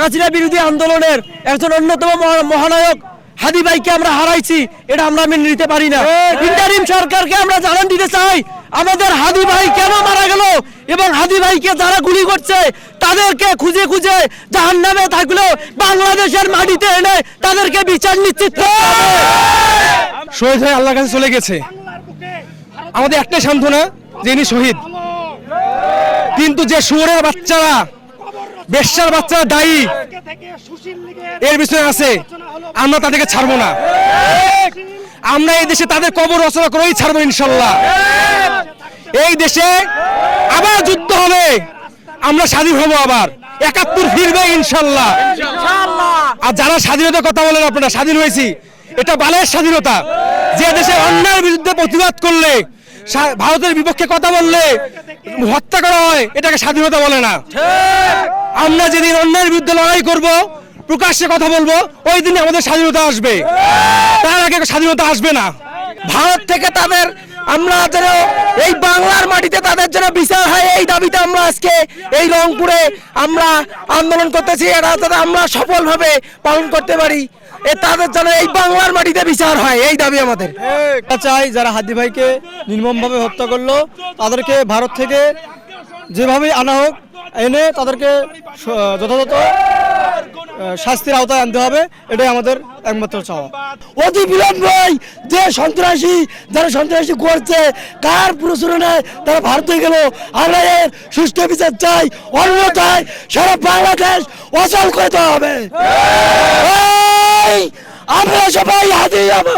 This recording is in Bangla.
হাসিনা বিরোধী আন্দোলনের একজন অন্যতম মহানায়ক হাদি ভাইকে আমরা হারাইছি, এটা আমরা মেনে নিতে পারি না। ইন্টারিম সরকারকে আমরা জানান দিতে চাই আমাদের হাদি ভাই কেন মারা গেল এবং হাদি ভাইকে যারা গুলি করছে তাদেরকে খুঁজে খুঁজে জাহান্নামে থাকলেও বাংলাদেশের মাটিতে এনে তাদেরকে বিচার নিশ্চিত করতে হবে। শহীদ হয়ে আল্লাহর কাছে চলে গেছে, আমাদের একটাই সান্ত্বনা যে ইনি শহীদ। কিন্তু যে শুয়োরের বাচ্চারা, বেশ্যার বাচ্চারা দায়ী এর বিষয়ে আছে, আমরা তাদেরকে ছাড়বো না। আমরা এই দেশে তাদের কবর রচনা করেই ছাড়বো ইনশাল্লাহ। এই দেশে আবার যুদ্ধ হবে, আমরা স্বাধীন হব, আবার ৭১ ফিরবে ইনশাল্লাহ। আর যারা স্বাধীনতার কথা বলেন, আপনারা স্বাধীন হয়েছি, এটা বালের স্বাধীনতা। যে দেশে অন্যায়ের বিরুদ্ধে প্রতিবাদ করলে, ভারতের বিপক্ষে কথা বললে হত্যা করা হয়, এটাকে স্বাধীনতা বলে না। আমরা যেদিন অন্যায়ের বিরুদ্ধে লড়াই করব, প্রকাশ্যে কথা বলবো, ওই দিনে আমাদের স্বাধীনতা আসবে, তার আগে স্বাধীনতা আসবে না। ভারত থেকে তাদের আমরা যেন এই বাংলার মাটিতে তাদের যেন বিচার হয়, এই দাবিতে আমরা আজকে এই রংপুরে আমরা আন্দোলন করতেছি। এটা যাতে আমরা সফলভাবে পালন করতে পারি, তাদের যেন এই বাংলার মাটিতে বিচার হয়, এই দাবি আমাদের। চাই যারা হাদি ভাইকে নির্মমভাবে হত্যা করলো তাদেরকে ভারত থেকে যেভাবে আনা হোক, এনে তাদেরকে যথাযথ শাস্তির আওতায় আনতে হবে, এটাই আমাদের একমাত্র চাওয়া। অতি বিলম্বে যে সন্ত্রাসী যারা সন্ত্রাসী করছে, কার প্রচুরণে তারা ভারতে গেল, আমরা এর সুষ্ঠু বিচার চাই, অন্যথায় সারা বাংলাদেশ অচল করে দেওয়া হবে। আমরা সবাই হাতে যাবো।